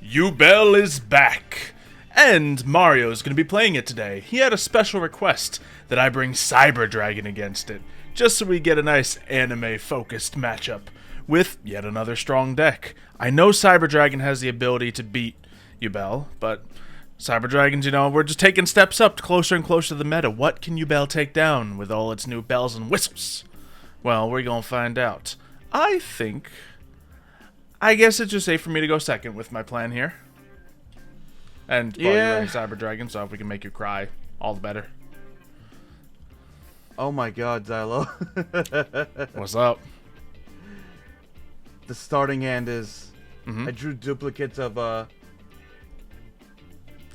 Yubel is back! And Mario's going to be playing it today. He had a special request that I bring Cyber Dragon against it, just so we get a nice anime-focused matchup with yet another strong deck. I know Cyber Dragon has the ability to beat Yubel, but Cyber Dragons, we're just taking steps up closer and closer to the meta. What can Yubel take down with all its new bells and whistles? Well, we're going to find out. I guess it's just safe for me to go second with my plan here. And, well, you're running Cyber Dragon, so if we can make you cry, all the better. Oh my god, Xylo. What's up? The starting hand is... I drew duplicates of,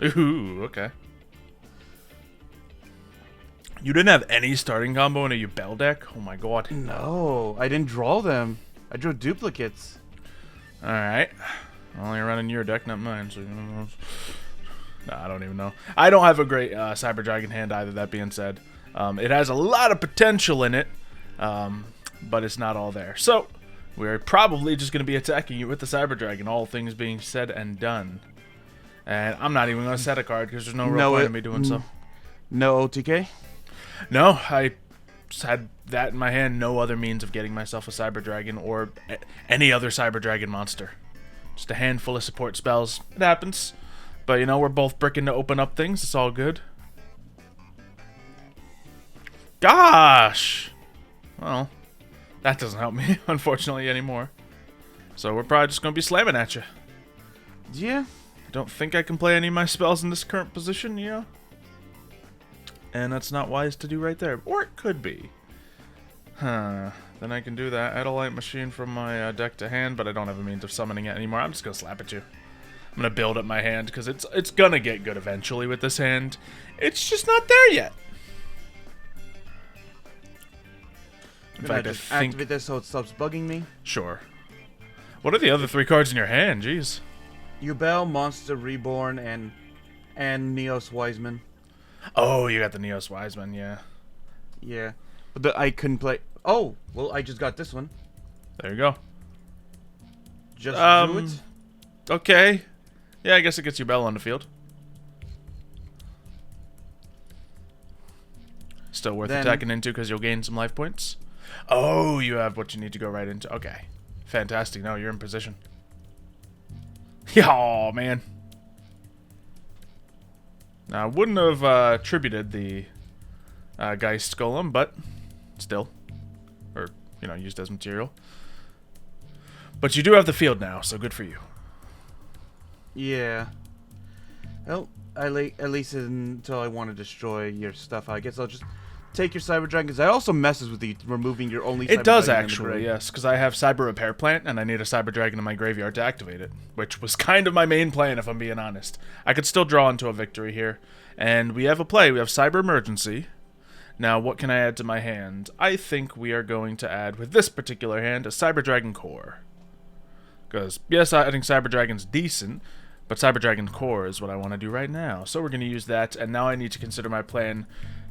Ooh, okay. You didn't have any starting combo in a Yubel deck? Oh my god. No, I didn't draw them. I drew duplicates. Alright. Well, you're running your deck, not mine, so... No, I don't even know. I don't have a great Cyber Dragon hand either, that being said. It has a lot of potential in it, but it's not all there. So, we're probably just going to be attacking you with the Cyber Dragon, all things being said and done. And I'm not even going to set a card, because there's no real point in me doing so. No OTK? No, I just had that in my hand. No other means of getting myself a Cyber Dragon or any other Cyber Dragon monster. Just a handful of support spells. It happens. But, we're both bricking to open up things. It's all good. Gosh! Well, that doesn't help me, unfortunately, anymore. So we're probably just going to be slamming at you. Yeah. I don't think I can play any of my spells in this current position, And that's not wise to do right there. Or it could be. Then I can do that. Add a light machine from my deck to hand, but I don't have a means of summoning it anymore. I'm just going to slap at you. I'm going to build up my hand, because it's going to get good eventually with this hand. It's just not there yet. In fact, I think... activate this so it stops bugging me? Sure. What are the other three cards in your hand? Jeez. Yubel, Monster Reborn, and Neos Wiseman. Oh, you got the Neos Wiseman, yeah. Yeah. But I couldn't play... Oh! Well, I just got this one. There you go. Just drew it? Okay. Yeah, I guess it gets Yubel on the field. Still worth attacking into because you'll gain some life points. Oh, you have what you need to go right into. Okay. Fantastic. No, you're in position. Oh, man. Now, I wouldn't have attributed the Geist Golem, but still. Or, used as material. But you do have the field now, so good for you. Yeah. Well, at least until I want to destroy your stuff, I guess I'll just take your Cyber Dragon, because that also messes with the removing your only Cyber It does Dragon actually, yes, because I have Cyber Repair Plant, and I need a Cyber Dragon in my graveyard to activate it, which was kind of my main plan, if I'm being honest. I could still draw into a victory here, and we have a play. We have Cyber Emergency. Now, what can I add to my hand? I think we are going to add, with this particular hand, a Cyber Dragon Core. Because, yes, I think Cyber Dragon's decent, but Cyber Dragon Core is what I want to do right now. So we're going to use that, and now I need to consider my plan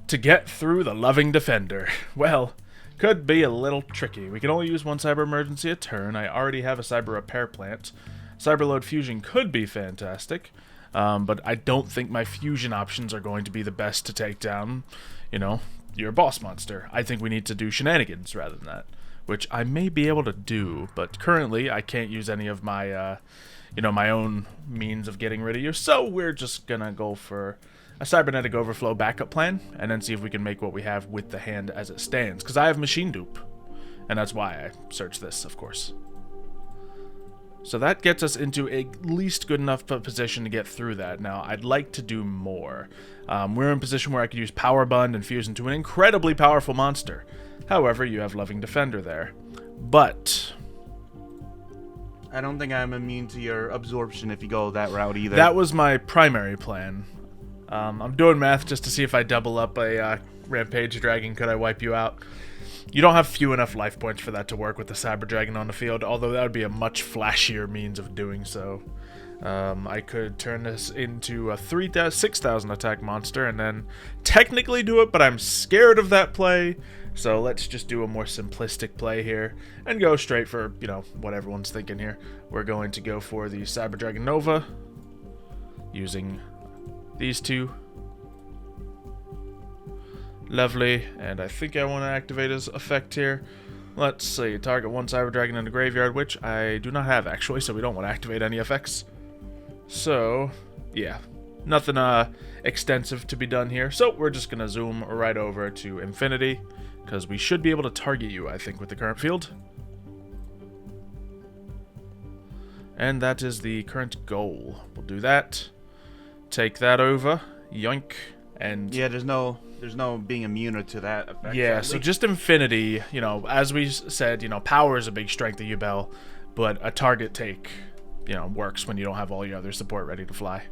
to get through the Loving Defender. Well, could be a little tricky. We can only use one Cyber Emergency a turn. I already have a Cyber Repair Plant. Cyber Load Fusion could be fantastic, but I don't think my fusion options are going to be the best to take down, your boss monster. I think we need to do shenanigans rather than that, which I may be able to do, but currently I can't use any of my, my own means of getting rid of you, so we're just gonna go for a Cybernetic Overflow backup plan, and then see if we can make what we have with the hand as it stands, because I have Machine Dupe, and that's why I searched this, of course. So that gets us into at least good enough position to get through that. Now, I'd like to do more. We're in a position where I could use Power Bund and fuse into an incredibly powerful monster. However, you have Loving Defender there. But I don't think I'm immune to your absorption if you go that route either. That was my primary plan. I'm doing math just to see if I double up a Rampage Dragon, could I wipe you out? You don't have few enough life points for that to work with the Cyber Dragon on the field, although that would be a much flashier means of doing so. I could turn this into a 6,000 attack monster and then technically do it, but I'm scared of that play. So let's just do a more simplistic play here and go straight for, you know, what everyone's thinking here. We're going to go for the Cyber Dragon Nova using these two. Lovely. And I think I want to activate his effect here. Let's see. Target one Cyber Dragon in the graveyard, which I do not have actually, so we don't want to activate any effects. So, yeah, nothing extensive to be done here. So we're just going to zoom right over to infinity, because we should be able to target you, I think, with the current field. And that is the current goal. We'll do that. Take that over. Yoink. And yeah, there's no being immune to that effect. Yeah, so just infinity, you know, as we said, you know, power is a big strength of Yubel, but a target take, you know, works when you don't have all your other support ready to fly.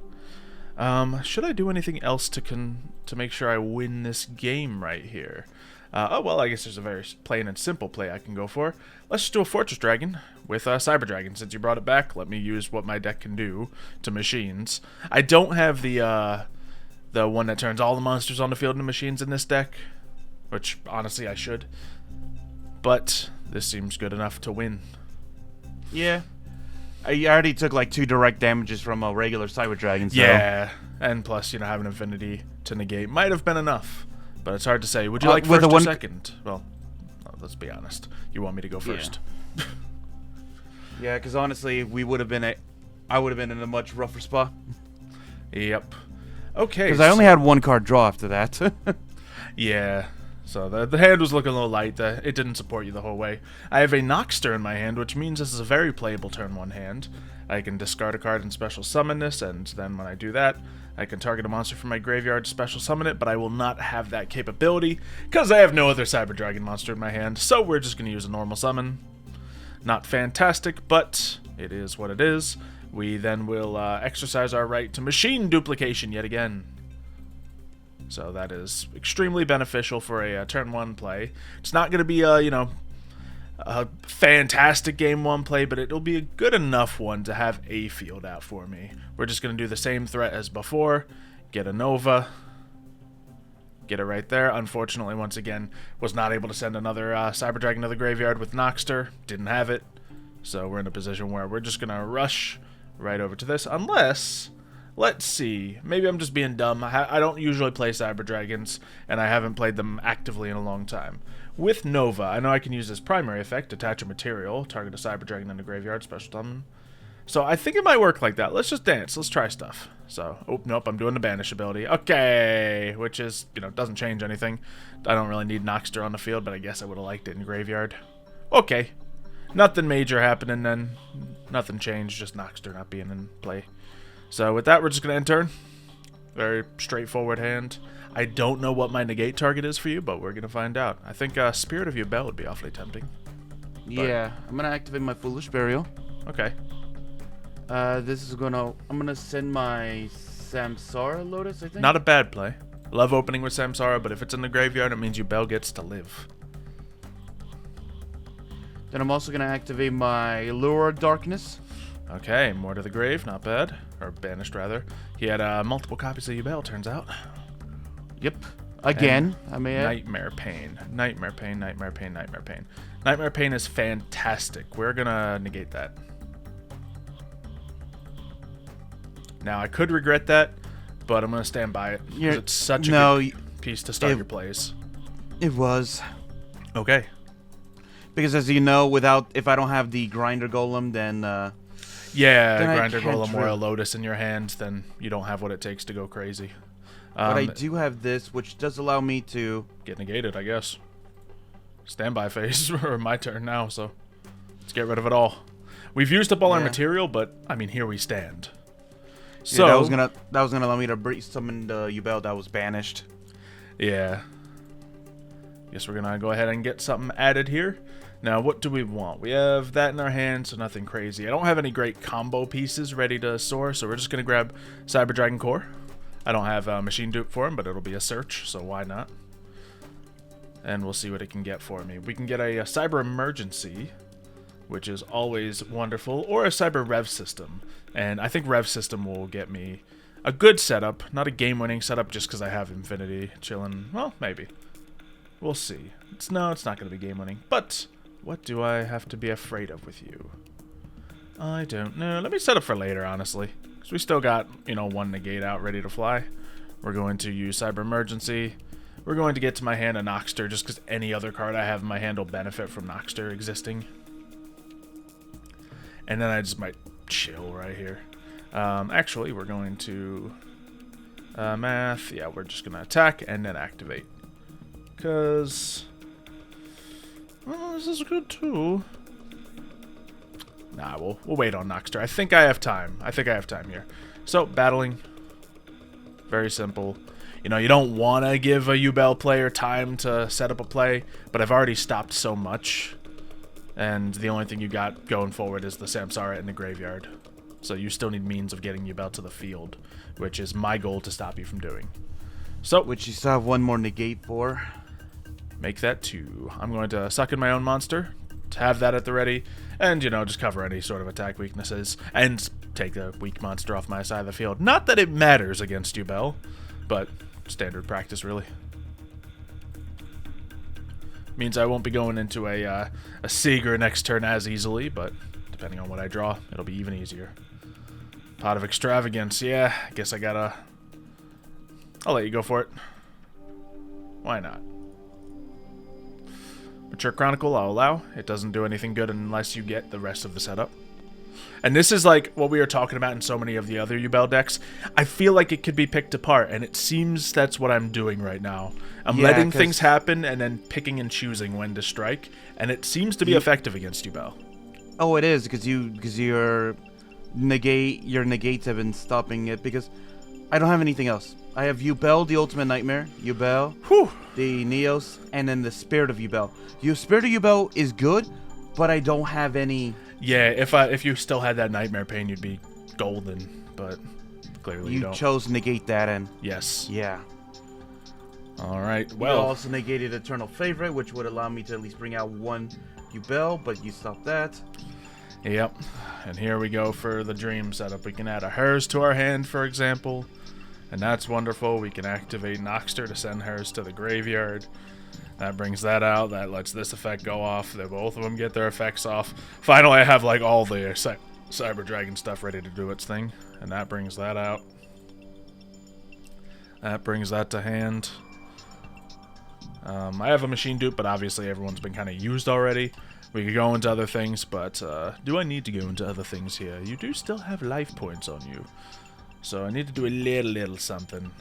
Should I do anything else to make sure I win this game right here? Oh, well, I guess there's a very plain and simple play I can go for. Let's just do a Fortress Dragon with Cyber Dragon. Since you brought it back, let me use what my deck can do to machines. I don't have the one that turns all the monsters on the field into machines in this deck, which, honestly, I should. But this seems good enough to win. Yeah. I already took like 2 direct damages from a regular Cyber Dragon, so... Yeah, and plus, you know, having Infinity to negate might have been enough. But it's hard to say. Would you like with first the or second? Well, let's be honest. You want me to go first. Yeah, because honestly, I would have been in a much rougher spot. Yep. Okay. Because I only had 1 card draw after that. Yeah. So the hand was looking a little light. It didn't support you the whole way. I have a Noxter in my hand, which means this is a very playable turn 1 hand. I can discard a card and special summon this, and then when I do that, I can target a monster from my graveyard, special summon it, but I will not have that capability because I have no other Cyber Dragon monster in my hand, so we're just going to use a normal summon. Not fantastic, but it is what it is. We then will exercise our right to machine duplication yet again. So that is extremely beneficial for a turn 1 play. It's not going to be a, you know, a fantastic game 1 play, but it'll be a good enough one to have a field out for me. We're just going to do the same threat as before. Get a Nova. Get it right there. Unfortunately, once again, was not able to send another Cyber Dragon to the graveyard with Noxter. Didn't have it. So we're in a position where we're just going to rush right over to this. Unless, let's see, maybe I'm just being dumb. I don't usually play Cyber Dragons, and I haven't played them actively in a long time. With Nova, I know I can use this primary effect, attach a material, target a Cyber Dragon in the graveyard, special summon. So I think it might work like that. Let's just dance. Let's try stuff. So, oh, nope, I'm doing the banish ability. Okay, which is, you know, doesn't change anything. I don't really need Noxter on the field, but I guess I would have liked it in graveyard. Okay. Nothing major happening then. Nothing changed, just Noxter not being in play. So with that, we're just going to end turn. Very straightforward hand. I don't know what my negate target is for you, but we're going to find out. I think Spirit of Yubel would be awfully tempting. Yeah, I'm going to activate my Foolish Burial. Okay. I'm gonna send my Samsara Lotus, I think. Not a bad play. Love opening with Samsara, but if it's in the graveyard, it means Yubel gets to live. Then I'm also gonna activate my Lure of Darkness. Okay, more to the grave, not bad. Or banished, rather. He had multiple copies of Yubel, turns out. Yep. Again, I may add. Nightmare Pain. Nightmare Pain, Nightmare Pain, Nightmare Pain. Nightmare Pain is fantastic. We're gonna negate that. Now, I could regret that, but I'm going to stand by it. Because it's such a good piece to start your plays. It was. Okay. Because as you know, if I don't have the Grinder Golem, then... yeah, Grinder Golem or a Lotus in your hand, then you don't have what it takes to go crazy. But I do have this, which does allow me to... get negated, I guess. Standby phase, or my turn now, so let's get rid of it all. We've used up all our material, but, I mean, here we stand. So yeah, that was gonna allow me to summon the Yubel that was banished. Yeah. Guess we're gonna go ahead and get something added here. Now, what do we want? We have that in our hand, so nothing crazy. I don't have any great combo pieces ready to soar, so we're just gonna grab Cyber Dragon Core. I don't have a machine dupe for him, but it'll be a search, so why not? And we'll see what it can get for me. We can get a Cyber Emergency. which is always wonderful, or a Cyber Rev System. And I think Rev System will get me a good setup, not a game-winning setup just because I have Infinity chilling. Well, maybe. We'll see. It's not going to be game-winning. But what do I have to be afraid of with you? I don't know. Let me set up for later, honestly. Because we still got, you know, one negate out ready to fly. We're going to use Cyber Emergency. We're going to get to my hand a Noxter just because any other card I have in my hand will benefit from Noxter existing. And then I just might chill right here. Actually, we're going to math. Yeah, we're just going to attack and then activate. Because, well, this is good too. Nah, we'll wait on Noxter. I think I have time. I think I have time here. So, battling. Very simple. You know, you don't want to give a Yubel player time to set up a play, but I've already stopped so much. And the only thing you got going forward is the Samsara in the graveyard. So you still need means of getting Yubel to the field, which is my goal to stop you from doing. So, Which you still have one more negate for. Make that 2. I'm going to suck in my own monster, to have that at the ready, and, you know, just cover any sort of attack weaknesses, and take the weak monster off my side of the field. Not that it matters against Yubel, but standard practice, really. Means I won't be going into a Seeger next turn as easily, but depending on what I draw, it'll be even easier. Pot of Extravagance, yeah, I guess I'll let you go for it. Why not? Mature Chronicle, I'll allow. It doesn't do anything good unless you get the rest of the setup. And this is like what we were talking about in so many of the other Yubel decks. I feel like it could be picked apart, and it seems that's what I'm doing right now. I'm letting things happen and then picking and choosing when to strike, and it seems to be effective against Yubel. Oh, it is, because your negates have been stopping it, because I don't have anything else. I have Yubel, the Ultimate Nightmare, Yubel, the Neos, and then the Spirit of Yubel. Your Spirit of Yubel is good, but I don't have any... Yeah, if you still had that Nightmare Pain, you'd be golden, but clearly you don't. You chose negate that in. Yes. Yeah. All right, well... You also negated Eternal Favorite, which would allow me to at least bring out one Yubel, but you stopped that. Yep, and here we go for the dream setup. We can add a Hers to our hand, for example, and that's wonderful. We can activate Noxter to send Hers to the graveyard. That brings that out. That lets this effect go off. They both of them get their effects off. Finally, I have like all the Cyber Dragon stuff ready to do its thing, and that brings that out. That brings that to hand. I have a machine dupe, but obviously everyone's been kind of used already. We could go into other things, but do I need to go into other things here? You do still have life points on you, so I need to do a little something.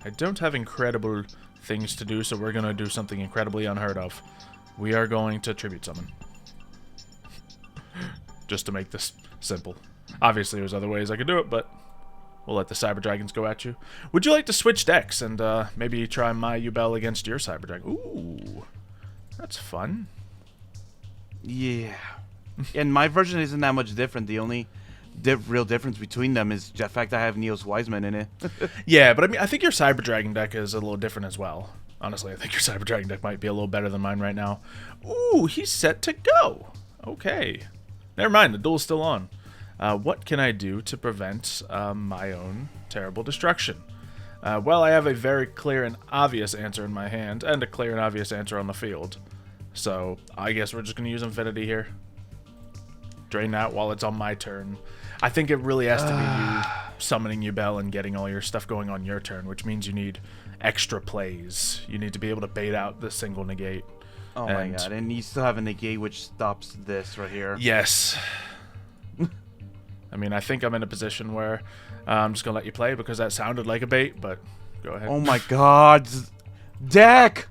I don't have incredible things to do, so we're going to do something incredibly unheard of. We are going to Tribute Summon. Just to make this simple. Obviously, there's other ways I could do it, but we'll let the Cyber Dragons go at you. Would you like to switch decks and maybe try my Yubel against your Cyber Dragon? Ooh, that's fun. Yeah. And my version isn't that much different. The only real difference between them is the fact I have Neos Wiseman in it. Yeah, but I mean, I think your Cyber Dragon deck is a little different as well. Honestly, I think your Cyber Dragon deck might be a little better than mine right now. Ooh, he's set to go. Okay. Never mind, the duel's still on. What can I do to prevent my own terrible destruction? Well, I have a very clear and obvious answer in my hand, and a clear and obvious answer on the field. So, I guess we're just going to use Infinity here. Drain that while it's on my turn. I think it really has to be you summoning Yubel and getting all your stuff going on your turn, which means you need extra plays. You need to be able to bait out the single negate. Oh my god, and you still have a negate which stops this right here. Yes. I mean, I think I'm in a position where I'm just going to let you play because that sounded like a bait, but go ahead. Oh my god. Deck!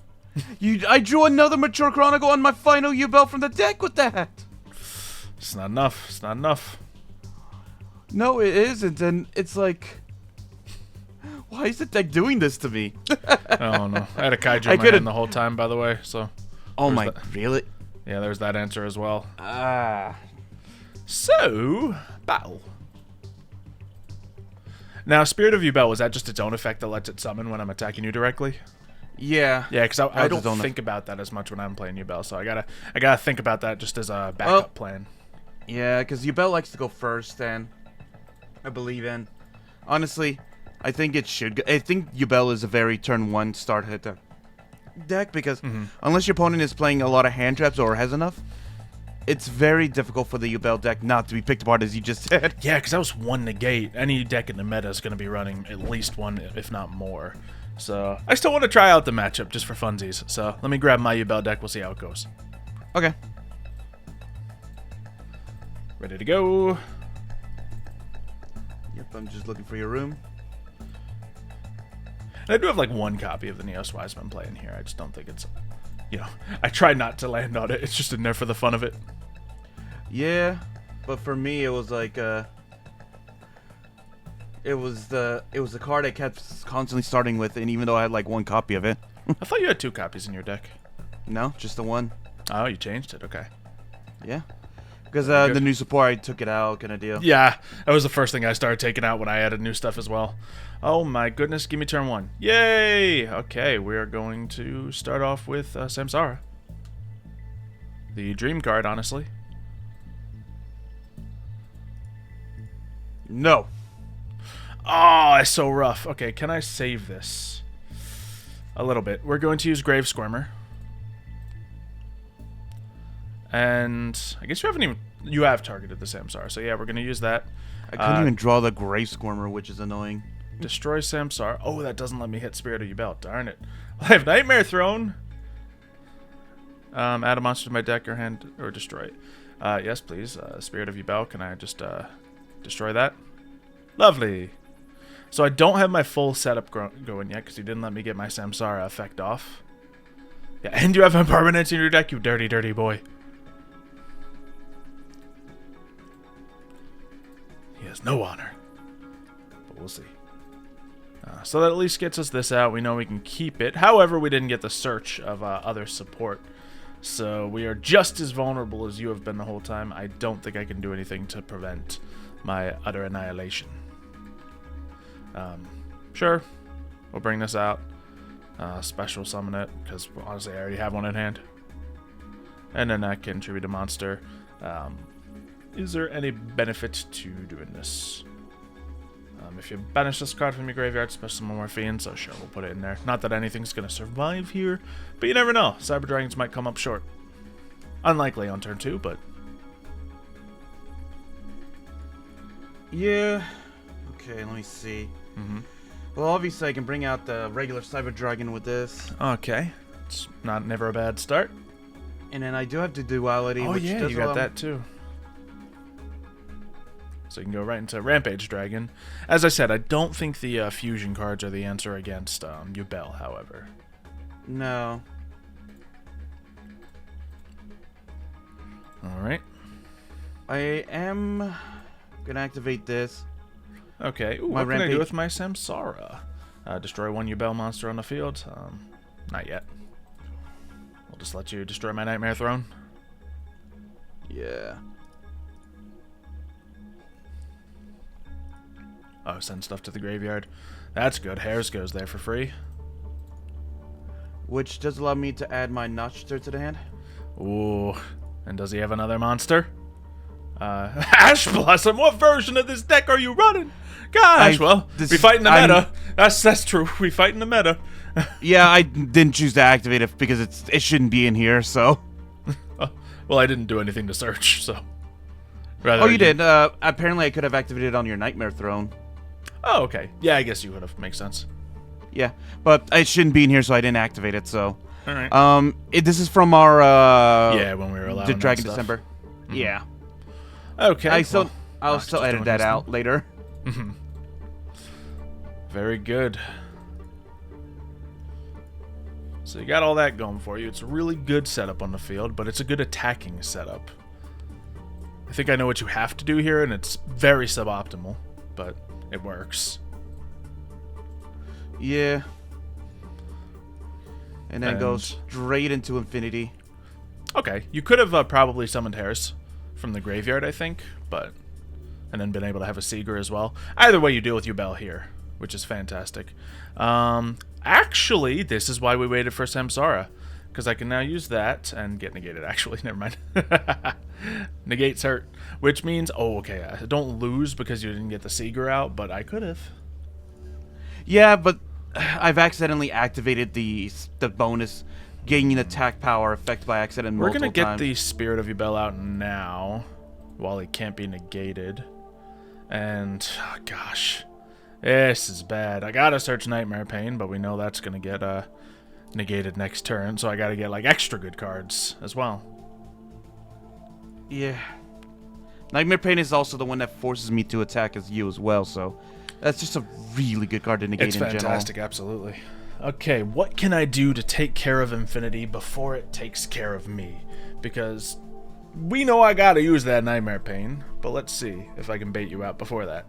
I drew another Mature Chronicle on my final Yubel from the deck with that! It's not enough. It's not enough. No, it isn't, and it's like... Why is the deck doing this to me? Oh no. I had a Kaiju in my hand the whole time, by the way, so... Oh my... Really? Yeah, there's that answer as well. Ah... So, battle. Now, Spirit of Yubel, was that just its own effect that lets it summon when I'm attacking you directly? Yeah. Yeah, because I His don't own- think about that as much when I'm playing Yubel, so I gotta think about that just as a backup plan. Yeah, because Yubel likes to go first, and I believe in. Honestly, I think it should. I think Yubel is a very turn 1 start hit deck because unless your opponent is playing a lot of hand traps or has enough, it's very difficult for the Yubel deck not to be picked apart, as you just said. Yeah, because that was 1 negate. Any deck in the meta is going to be running at least 1, if not more. So I still want to try out the matchup just for funsies. So let me grab my Yubel deck. We'll see how it goes. Okay. Ready to go. Yep, I'm just looking for your room. And I do have like 1 copy of the Neos Wiseman playing here. I just don't think it's, I try not to land on it. It's just in there for the fun of it. Yeah, but for me, it was like it was the card I kept constantly starting with, and even though I had like 1 copy of it. I thought you had 2 copies in your deck. No, just the 1. Oh, you changed it. Okay. Yeah, because the new support, I took it out, kind of deal. Yeah, that was the first thing I started taking out when I added new stuff as well. Oh my goodness, give me turn 1. Yay! Okay, we are going to start off with Samsara. The dream card, honestly. No. Oh, it's so rough. Okay, can I save this? A little bit. We're going to use Grave Squirmer. And I guess you have targeted the Samsara, so yeah, we're going to use that. I couldn't even draw the Grave Squirmer, which is annoying. Destroy Samsara. Oh, that doesn't let me hit Spirit of Yubel. Darn it. I have Nightmare Throne. Add a monster to my deck or hand or destroy it. Yes, please. Spirit of Yubel. Can I just destroy that? Lovely. So I don't have my full setup going yet because you didn't let me get my Samsara effect off. Yeah, and you have impermanence in your deck, you dirty, dirty boy. He has no honor. But we'll see. So that at least gets us this out. We know we can keep it. However, we didn't get the search of other support. So we are just as vulnerable as you have been the whole time. I don't think I can do anything to prevent my utter annihilation. Sure. We'll bring this out. Special summon it, because honestly I already have 1 in hand. And then I can tribute a monster. Is there any benefit to doing this? If you banish this card from your graveyard, special summon more fiends, so sure, we'll put it in there. Not that anything's going to survive here, but you never know. Cyber Dragons might come up short. Unlikely on turn 2, but... Yeah. Okay, let me see. Well, obviously I can bring out the regular Cyber Dragon with this. Okay. It's never a bad start. And then I do have the duality, Oh which yeah, does you got allow that too. So you can go right into Rampage Dragon. As I said, I don't think the fusion cards are the answer against Yubel, however. No. Alright. I am gonna activate this. Okay. Ooh, what can I do with my Samsara? Destroy 1 Yubel monster on the field? Not yet. We'll just let you destroy my Nightmare Throne. Yeah. Oh, send stuff to the graveyard. That's good. Hairs goes there for free. Which does allow me to add my Notchter to the hand. Ooh. And does he have another monster? Ash Blossom, what version of this deck are you running? Gosh, we fight in the meta. That's true. We fight in the meta. Yeah, I didn't choose to activate it because it shouldn't be in here, so. Well, I didn't do anything to search, so. Oh, you did. Apparently I could have activated it on your Nightmare Throne. Oh, okay. Yeah, I guess you would have. Makes sense. Yeah, but it shouldn't be in here, so I didn't activate it, so. All right. This is from our, yeah, when we were allowing the Dragon that stuff. December. Yeah. Okay. I'll still edit that out later. Very good. So you got all that going for you. It's a really good setup on the field, but it's a good attacking setup. I think I know what you have to do here, and it's very suboptimal, but it works. Yeah. And then go straight into infinity. Okay, you could have probably summoned Harris from the graveyard, I think, but... And then been able to have a Seeger as well. Either way, you deal with Yubel here, which is fantastic. Actually, this is why we waited for Samsara. Because I can now use that and get negated, actually. Never mind. Negates hurt. Which means, oh, okay, I don't lose because you didn't get the Seeger out, but I could have. Yeah, but I've accidentally activated the bonus gaining attack power effect by accident We're multiple going to get times. the Spirit of Yubel out now, while it can't be negated. And, oh, gosh, this is bad. I got to search Nightmare Pain, but we know that's going to get negated next turn, so I got to get, like, extra good cards as well. Yeah. Nightmare Pain is also the one that forces me to attack as you as well, so that's just a really good card to negate in general. It's fantastic, absolutely. Okay, what can I do to take care of Infinity before it takes care of me? Because we know I gotta use that Nightmare Pain, but let's see if I can bait you out before that.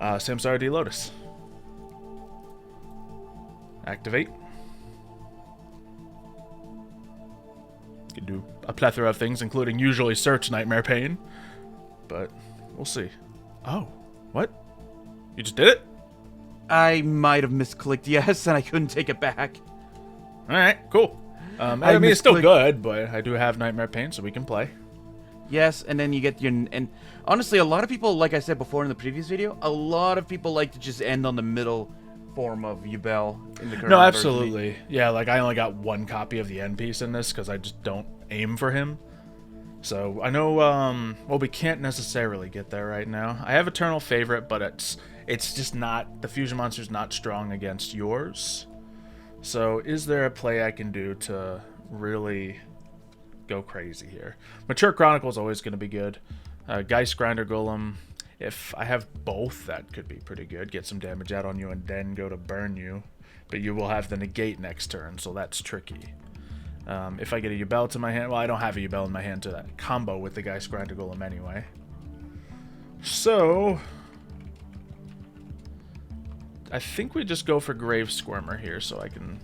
Samsara D Lotus. Activate. You can do a plethora of things, including usually search Nightmare Pain, but we'll see. Oh, what? You just did it? I might have misclicked yes, and I couldn't take it back. Alright, cool. I mean, it's still good, but I do have Nightmare Pain, so we can play. Yes, and then you get your... And honestly, a lot of people, like I said before in the previous video, a lot of people like to just end on the middle form of Yubel in the current No, version. absolutely. Yeah, like, I only got one copy of the end piece in this, because I just don't aim for him. So, I know, well, we can't necessarily get there right now. I have Eternal Favorite, but it's just not... The Fusion Monster's not strong against yours. So, is there a play I can do to really go crazy here? Mature Chronicle is always going to be good. Geist Grinder Golem, if I have both, that could be pretty good. Get some damage out on you and then go to burn you. But you will have the negate next turn, so that's tricky. If I get a Yubel to my hand, well, I don't have a Yubel in my hand to combo with the Geist Grinder Golem anyway. So, I think we just go for Grave Squirmer here so I can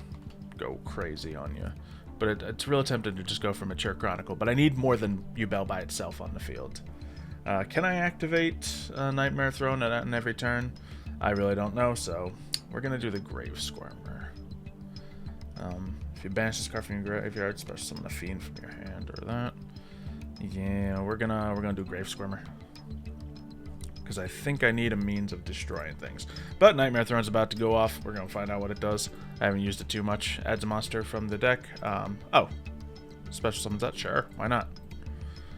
go crazy on you. But it's real tempting to just go for Mature Chronicle, but I need more than Yubel by itself on the field. Can I activate Nightmare Throne in every turn? I really don't know, so we're going to do the Grave Squirmer. If you banish this card from your graveyard, special summon a fiend from your hand or that. Yeah, we're gonna do Grave Squirmer. Because I think I need a means of destroying things. But Nightmare Throne's about to go off. We're gonna find out what it does. I haven't used it too much. Adds a monster from the deck. Oh. Special summons that? Sure, why not?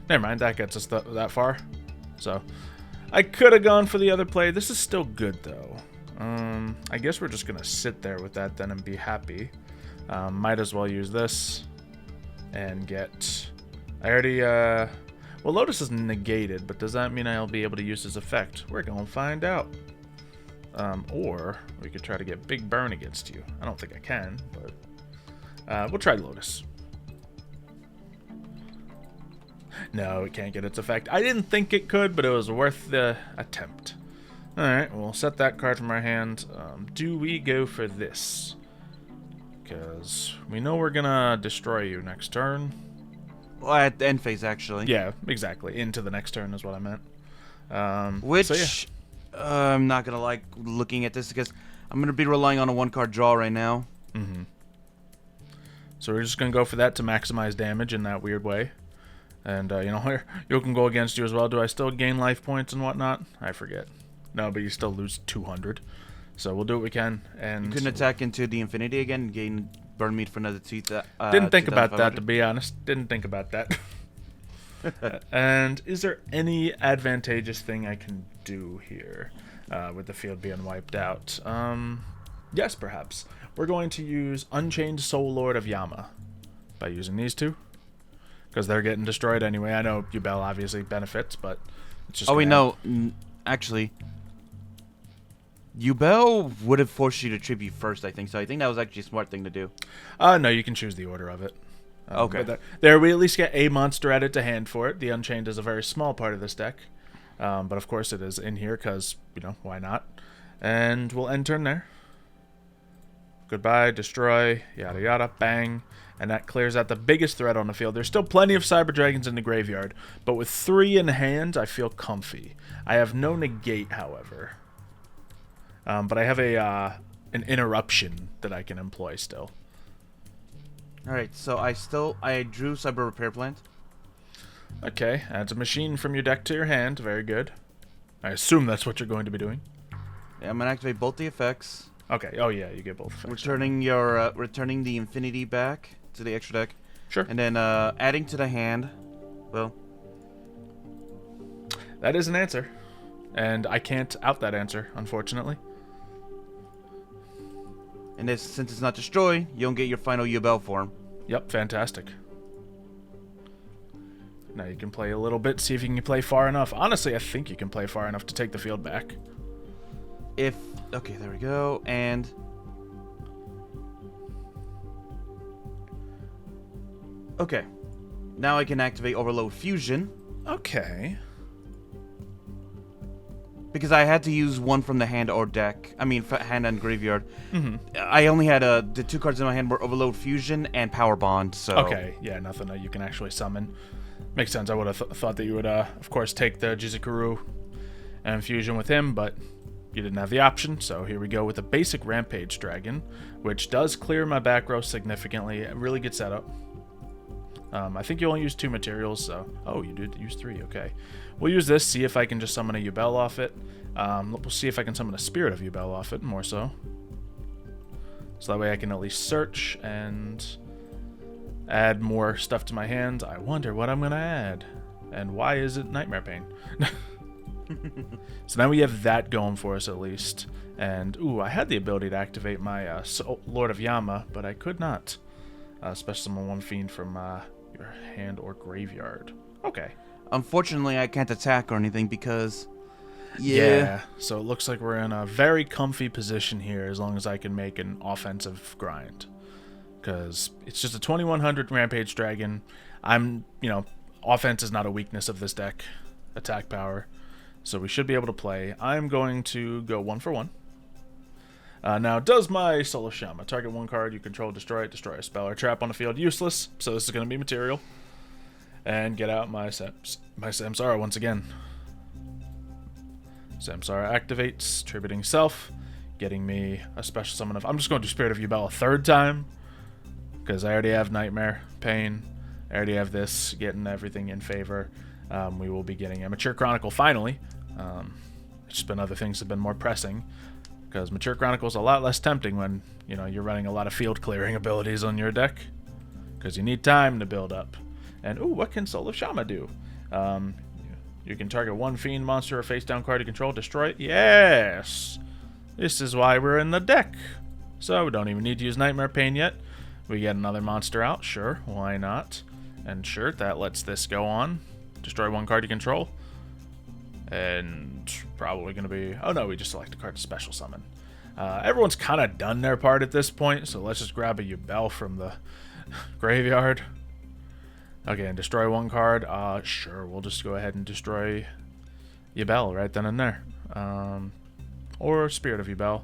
Never mind, that gets us that far. So, I could have gone for the other play. This is still good, though. I guess we're just gonna sit there with that then and be happy. Might as well use this and get... I already, well, Lotus is negated, but does that mean I'll be able to use his effect? We're gonna find out. Or we could try to get Big Burn against you. I don't think I can, but we'll try Lotus. No, it can't get its effect. I didn't think it could, but it was worth the attempt. Alright, we'll set that card from our hand. Do we go for this? Because we know we're gonna destroy you next turn. Well, at the end phase, actually. Yeah, exactly. Into the next turn is what I meant. Which, so yeah. I'm not going to like looking at this because I'm going to be relying on a one-card draw right now. Mm-hmm. So we're just going to go for that to maximize damage in that weird way. And, you know, you can go against you as well. Do I still gain life points and whatnot? I forget. No, but you still lose 200. So we'll do what we can. And you couldn't attack into the Infinity again, gain burn meat for another didn't think about that, to be honest. Didn't think about that. And is there any advantageous thing I can do here with the field being wiped out? Yes, perhaps. We're going to use Unchained Soul Lord of Yama by using these two. Because they're getting destroyed anyway. I know Yubel obviously benefits, but it's just... Oh, wait, no. Actually... Yubel would have forced you to tribute first, I think. So I think that was actually a smart thing to do. No, you can choose the order of it. Okay. But there we at least get a monster added to hand for it. The Unchained is a very small part of this deck. But of course it is in here because, you know, why not? And we'll end turn there. Goodbye, destroy, yada yada, bang. And that clears out the biggest threat on the field. There's still plenty of Cyber Dragons in the graveyard. But with 3 in hand, I feel comfy. I have no negate, however. But I have a an interruption that I can employ still. All right, so I drew Cyber Repair Plant. Okay, adds a machine from your deck to your hand. Very good. I assume that's what you're going to be doing. Yeah, I'm gonna activate both the effects. Okay. Oh yeah, you get both effects. Returning the Infinity back to the extra deck. Sure. And then adding to the hand. Well, that is an answer, and I can't out that answer, unfortunately. and this, since it's not destroy, you don't get your final Yubel form. Yep, fantastic. Now you can play a little bit, see if you can play far enough. Honestly, I think you can play far enough to take the field back. Okay, there we go, and okay, now I can activate Overload Fusion Okay. because I had to use one from the hand or deck. I mean, hand and graveyard. Mm-hmm. I only had the two cards in my hand were Overload Fusion and Power Bond. So Okay, yeah, nothing that you can actually summon. Makes sense. I would have thought that you would, of course, take the Jizukuru and fusion with him, but you didn't have the option, so here we go with a basic Rampage Dragon, which does clear my back row significantly. Really good setup. I think you only use 2 materials, so... Oh, you did use 3, okay. We'll use this, see if I can just summon a Yubel off it. We'll see if I can summon a Spirit of Yubel off it, more so. So that way I can at least search and add more stuff to my hand. I wonder what I'm going to add. And why is it Nightmare Pain? So now we have that going for us at least. And, ooh, I had the ability to activate my Lord of Yama, but I could not. Special summon 1 fiend from your hand or graveyard. Okay. unfortunately, I can't attack or anything because Yeah. So it looks like we're in a very comfy position here as long as I can make an offensive grind. Because it's just a 2100 Rampage Dragon. Offense is not a weakness of this deck. Attack power. So we should be able to play. I'm going to go 1 for 1. Now, does my Soul of Shama target 1 card you control, destroy it, destroy a spell or trap on the field? Useless. So this is going to be material. And get out my Samsara once again. Samsara activates, tributing self, getting me a special summon of... I'm just going to do Spirit of Yubel a 3rd time, because I already have Nightmare Pain. I already have this, getting everything in favor. We will be getting a Mature Chronicle finally. It's just been other things that have been more pressing, because Mature Chronicle is a lot less tempting when you're running a lot of field clearing abilities on your deck, because you need time to build up. And ooh, what can Soul of Shama do? You can target 1 fiend monster or face down card you control, destroy it. Yes! This is why we're in the deck. So we don't even need to use Nightmare Pain yet. We get another monster out, sure, why not? And sure, that lets this go on. Destroy 1 card you control. And probably going to be... Oh no, we just select a card to special summon. Everyone's kind of done their part at this point, so let's just grab a Yubel from the graveyard. Okay, and destroy 1 card. Sure, we'll just go ahead and destroy Yubel right then and there. Or Spirit of Yubel.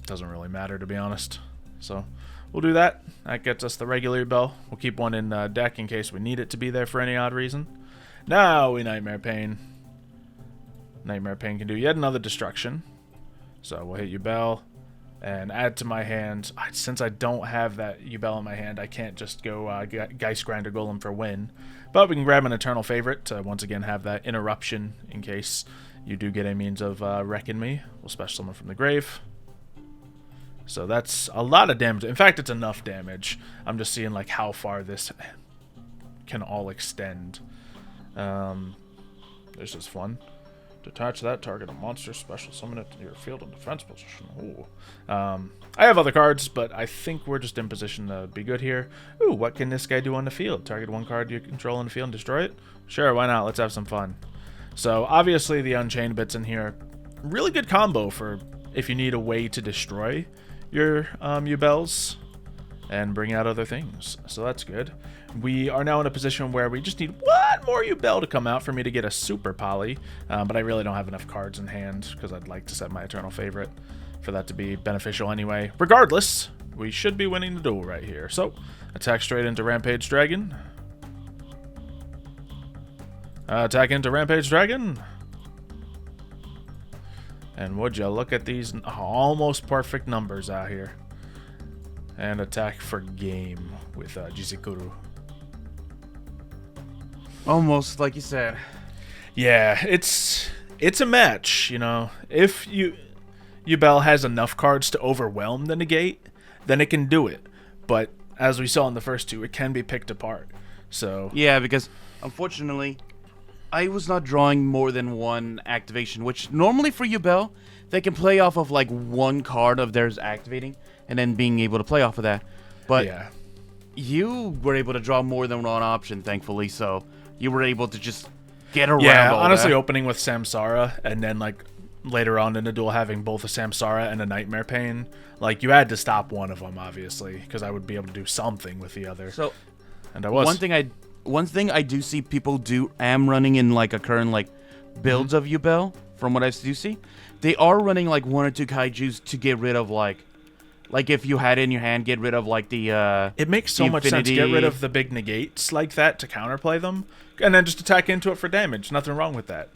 Doesn't really matter, to be honest. So, we'll do that. That gets us the regular Yubel. We'll keep 1 in deck in case we need it to be there for any odd reason. Now we Nightmare Pain. Nightmare Pain can do yet another destruction. So, we'll hit Yubel and add to my hand. Since I don't have that Yubel in my hand, I can't just go Geist Grinder Golem for win. But we can grab an Eternal Favorite to once again have that interruption in case you do get a means of wrecking me. We'll special summon from the grave. So that's a lot of damage. In fact, it's enough damage. I'm just seeing like how far this can all extend. This is fun. Detach that, target a monster, special summon it to your field in defense position. Ooh. I have other cards, but I think we're just in position to be good here. Ooh, what can this guy do on the field? Target 1 card you control on the field and destroy it? Sure, why not? Let's have some fun. So, obviously, the Unchained bits in here. Really good combo for if you need a way to destroy your Yubels and bring out other things. So that's good. We are now in a position where we just need 1 more Yubel to come out for me to get a Super Poly, but I really don't have enough cards in hand because I'd like to set my Eternal Favorite for that to be beneficial anyway. Regardless, we should be winning the duel right here. So, attack straight into Rampage Dragon. Attack into Rampage Dragon. And would you look at these almost perfect numbers out here. And attack for game with Jizikuru. Almost like you said. Yeah, it's a match, you know. If Yubel has enough cards to overwhelm the negate, then it can do it. But as we saw in the first two, it can be picked apart. So yeah, because unfortunately, I was not drawing more than one activation, which normally for Yubel, they can play off of like one card of theirs activating and then being able to play off of that. But yeah, you were able to draw more than one option, thankfully, so you were able to just get around all honestly, that. opening with Samsara and then like later on in the duel having both a Samsara and a Nightmare Pain, like you had to stop one of them, obviously, because I would be able to do something with the other. So, and I was. One thing I do see people am running in like a current like builds of Yubel, from what I do see, they are running like one or two kaijus to get rid of like if you had it in your hand, get rid of like the it makes so much sense. Get rid of the big negates like that to counterplay them, and then just attack into it for damage. Nothing wrong with that.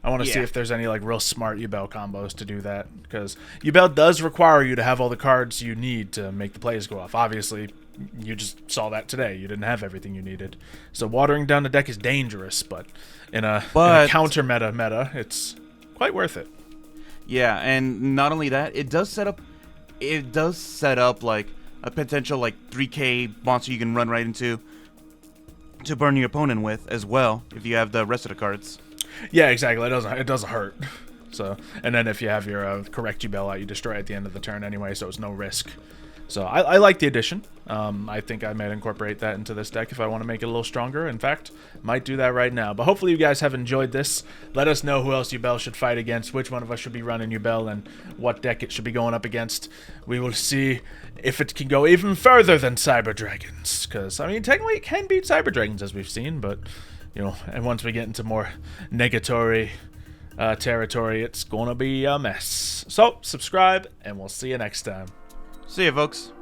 I want to see if there's any like real smart Yubel combos to do that, because Yubel does require you to have all the cards you need to make the plays go off. Obviously, you just saw that today. You didn't have everything you needed. So watering down the deck is dangerous, but in a counter meta, it's quite worth it. Yeah, and not only that, it does set up like a potential like 3k monster you can run right into to burn your opponent with as well if you have the rest of the cards. Yeah, exactly. It doesn't hurt. So, and then if you have your correct Yubel out, you destroy at the end of the turn anyway, so it's no risk. So I like the addition. I think I might incorporate that into this deck if I want to make it a little stronger. In fact, might do that right now. But hopefully you guys have enjoyed this. Let us know who else Yubel should fight against, which one of us should be running Yubel, and what deck it should be going up against. We will see if it can go even further than Cyber Dragons. Because, I mean, technically it can beat Cyber Dragons, as we've seen, but, you know, and once we get into more negatory territory, it's going to be a mess. So, subscribe, and we'll see you next time. See ya, folks.